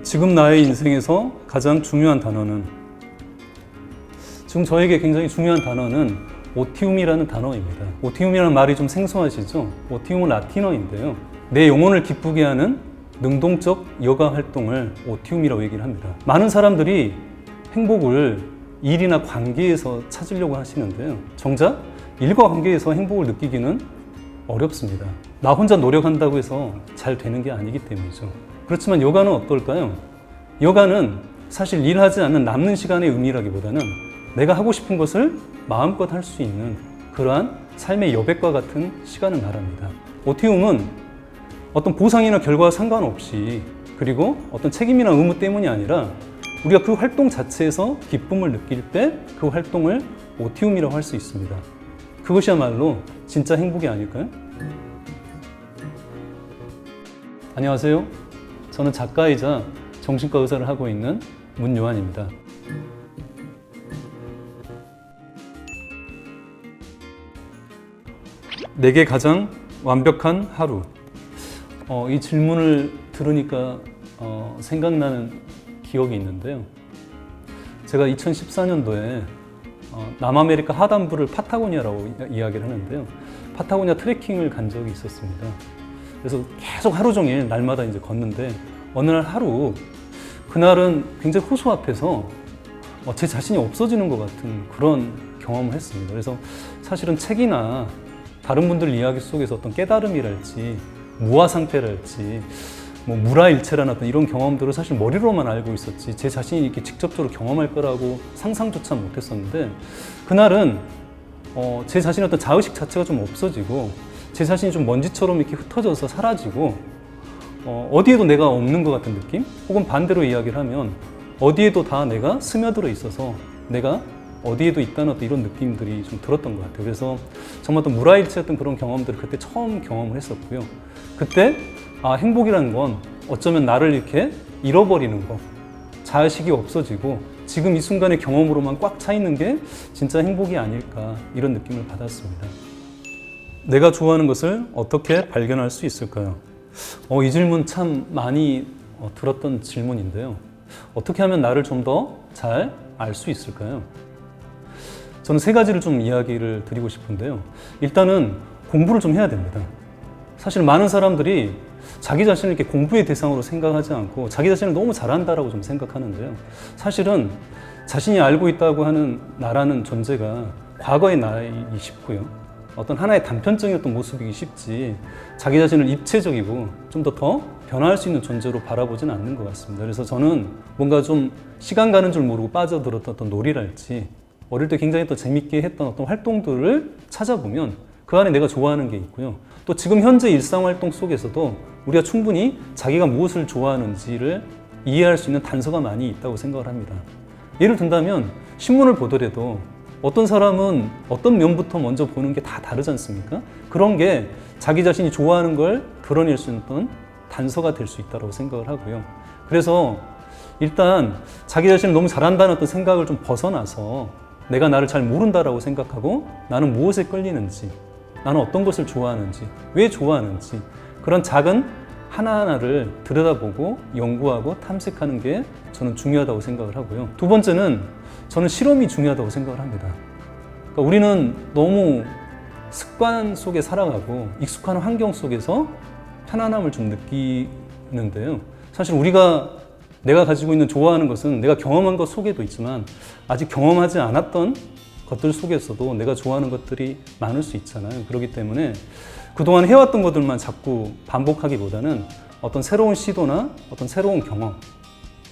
지금 나의 인생에서 가장 중요한 단어는, 지금 저에게 굉장히 중요한 단어는 오티움이라는 단어입니다. 오티움이라는 말이 좀 생소하시죠? 오티움은 라틴어인데요. 내 영혼을 기쁘게 하는 능동적 여가 활동을 오티움이라고 얘기를 합니다. 많은 사람들이 행복을 일이나 관계에서 찾으려고 하시는데요. 정작 일과 관계에서 행복을 느끼기는 어렵습니다. 나 혼자 노력한다고 해서 잘 되는 게 아니기 때문이죠. 그렇지만 여가는 어떨까요? 여가는 사실 일하지 않는 남는 시간의 의미라기보다는 내가 하고 싶은 것을 마음껏 할 수 있는 그러한 삶의 여백과 같은 시간을 말합니다. 오티움은 어떤 보상이나 결과와 상관없이, 그리고 어떤 책임이나 의무 때문이 아니라 우리가 그 활동 자체에서 기쁨을 느낄 때 그 활동을 오티움이라고 할 수 있습니다. 그것이야말로 진짜 행복이 아닐까요? 안녕하세요. 저는 작가이자 정신과 의사를 하고 있는 문요한입니다. 내게 가장 완벽한 하루. 이 질문을 들으니까 생각나는 기억이 있는데요. 제가 2014년도에 남아메리카 하단부를 파타고니아라고 이야기를 하는데요. 파타고니아 트레킹을 간 적이 있었습니다. 그래서 계속 하루 종일 날마다 이제 걷는데 어느 날 하루, 그날은 굉장히 호수 앞에서 제 자신이 없어지는 것 같은 그런 경험을 했습니다. 그래서 사실은 책이나 다른 분들 이야기 속에서 어떤 깨달음이랄지 무아 상태랄지 무라일체라는 어떤 이런 경험들을 사실 머리로만 알고 있었지 제 자신이 이렇게 직접적으로 경험할 거라고 상상조차 못했었는데, 그날은 제 자신의 어떤 자의식 자체가 좀 없어지고 제 자신이 좀 먼지처럼 이렇게 흩어져서 사라지고 어디에도 내가 없는 것 같은 느낌? 혹은 반대로 이야기를 하면 어디에도 다 내가 스며들어 있어서 내가 어디에도 있다는 어떤 이런 느낌들이 좀 들었던 것 같아요. 그래서 정말 또 무라일체였던 그런 경험들을 그때 처음 경험을 했었고요. 그때 행복이라는 건 어쩌면 나를 이렇게 잃어버리는 거, 자의식이 없어지고 지금 이 순간의 경험으로만 꽉 차 있는 게 진짜 행복이 아닐까, 이런 느낌을 받았습니다. 내가 좋아하는 것을 어떻게 발견할 수 있을까요? 이 질문 참 많이 들었던 질문인데요. 어떻게 하면 나를 좀 더 잘 알 수 있을까요? 저는 세 가지를 좀 이야기를 드리고 싶은데요. 일단은 공부를 좀 해야 됩니다. 사실 많은 사람들이 자기 자신을 이렇게 공부의 대상으로 생각하지 않고 자기 자신을 너무 잘한다라고 좀 생각하는데요. 사실은 자신이 알고 있다고 하는 나라는 존재가 과거의 나이기 쉽고요. 어떤 하나의 단편적인 모습이기 쉽지 자기 자신을 입체적이고 좀 더 변화할 수 있는 존재로 바라보지는 않는 것 같습니다. 그래서 저는 뭔가 좀 시간 가는 줄 모르고 빠져들었던 어떤 놀이랄지 어릴 때 굉장히 또 재밌게 했던 어떤 활동들을 찾아보면 그 안에 내가 좋아하는 게 있고요. 또 지금 현재 일상활동 속에서도 우리가 충분히 자기가 무엇을 좋아하는지를 이해할 수 있는 단서가 많이 있다고 생각을 합니다. 예를 든다면 신문을 보더라도 어떤 사람은 어떤 면부터 먼저 보는 게 다 다르지 않습니까? 그런 게 자기 자신이 좋아하는 걸 드러낼 수 있는 단서가 될 수 있다고 생각을 하고요. 그래서 일단 자기 자신을 너무 잘한다는 어떤 생각을 좀 벗어나서 내가 나를 잘 모른다라고 생각하고 나는 무엇에 끌리는지, 나는 어떤 것을 좋아하는지, 왜 좋아하는지 그런 작은 하나하나를 들여다보고 연구하고 탐색하는 게 저는 중요하다고 생각을 하고요. 두 번째는 저는 실험이 중요하다고 생각을 합니다. 그러니까 우리는 너무 습관 속에 살아가고 익숙한 환경 속에서 편안함을 좀 느끼는데요. 사실 내가 가지고 있는 좋아하는 것은 내가 경험한 것 속에도 있지만 아직 경험하지 않았던 것들 속에서도 내가 좋아하는 것들이 많을 수 있잖아요. 그렇기 때문에 그동안 해왔던 것들만 자꾸 반복하기보다는 어떤 새로운 시도나 어떤 새로운 경험,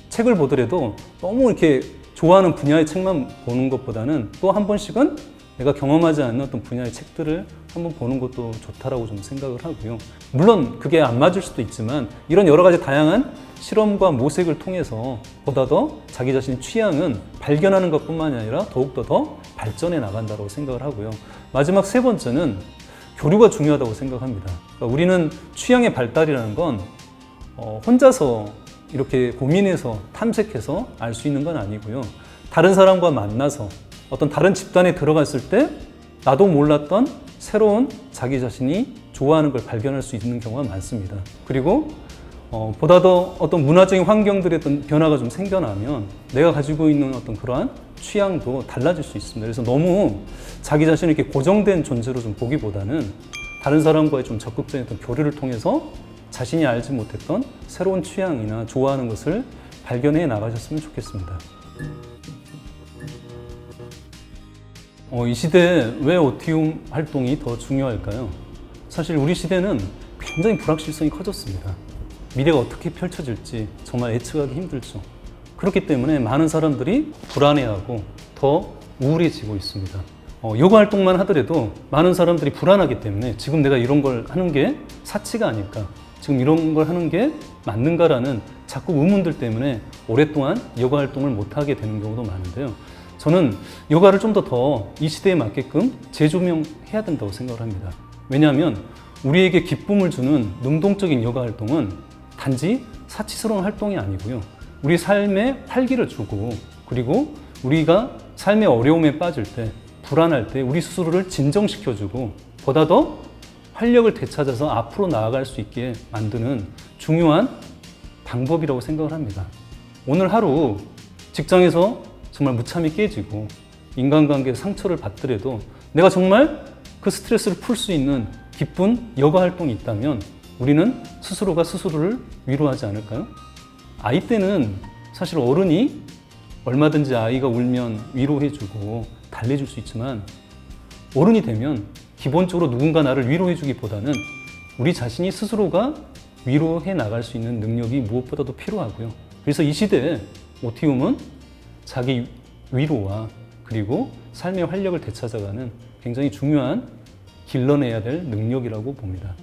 책을 보더라도 너무 이렇게 좋아하는 분야의 책만 보는 것보다는 또 한 번씩은 내가 경험하지 않는 어떤 분야의 책들을 한번 보는 것도 좋다라고 좀 생각을 하고요. 물론 그게 안 맞을 수도 있지만 이런 여러 가지 다양한 실험과 모색을 통해서 보다 더 자기 자신의 취향은 발견하는 것뿐만이 아니라 더욱더 더 발전해 나간다고 생각을 하고요. 마지막 세 번째는 교류가 중요하다고 생각합니다. 그러니까 우리는 취향의 발달이라는 건 혼자서 이렇게 고민해서 탐색해서 알 수 있는 건 아니고요. 다른 사람과 만나서 어떤 다른 집단에 들어갔을 때 나도 몰랐던 새로운 자기 자신이 좋아하는 걸 발견할 수 있는 경우가 많습니다. 그리고 보다 더 어떤 문화적인 환경들의 어떤 변화가 좀 생겨나면 내가 가지고 있는 어떤 그러한 취향도 달라질 수 있습니다. 그래서 너무 자기 자신을 이렇게 고정된 존재로 좀 보기보다는 다른 사람과의 좀 적극적인 어떤 교류를 통해서 자신이 알지 못했던 새로운 취향이나 좋아하는 것을 발견해 나가셨으면 좋겠습니다. 이 시대에 왜 오티움 활동이 더 중요할까요? 사실 우리 시대는 굉장히 불확실성이 커졌습니다. 미래가 어떻게 펼쳐질지 정말 예측하기 힘들죠. 그렇기 때문에 많은 사람들이 불안해하고 더 우울해지고 있습니다. 요가 활동만 하더라도 많은 사람들이 불안하기 때문에 지금 내가 이런 걸 하는 게 사치가 아닐까, 지금 이런 걸 하는 게 맞는가라는 자꾸 의문들 때문에 오랫동안 요가 활동을 못하게 되는 경우도 많은데요. 저는 요가를 좀 더 이 시대에 맞게끔 재조명해야 된다고 생각을 합니다. 왜냐하면 우리에게 기쁨을 주는 능동적인 요가 활동은 단지 사치스러운 활동이 아니고요. 우리 삶에 활기를 주고, 그리고 우리가 삶의 어려움에 빠질 때, 불안할 때 우리 스스로를 진정시켜주고 보다 더 활력을 되찾아서 앞으로 나아갈 수 있게 만드는 중요한 방법이라고 생각을 합니다. 오늘 하루 직장에서 정말 무참히 깨지고 인간관계에 상처를 받더라도 내가 정말 그 스트레스를 풀 수 있는 기쁜 여가 활동이 있다면 우리는 스스로가 스스로를 위로하지 않을까요? 아이 때는 사실 어른이 얼마든지 아이가 울면 위로해주고 달래줄 수 있지만 어른이 되면 기본적으로 누군가 나를 위로해주기보다는 우리 자신이 스스로가 위로해 나갈 수 있는 능력이 무엇보다도 필요하고요. 그래서 이 시대에 오티움은 자기 위로와 그리고 삶의 활력을 되찾아가는 굉장히 중요한 길러내야 될 능력이라고 봅니다.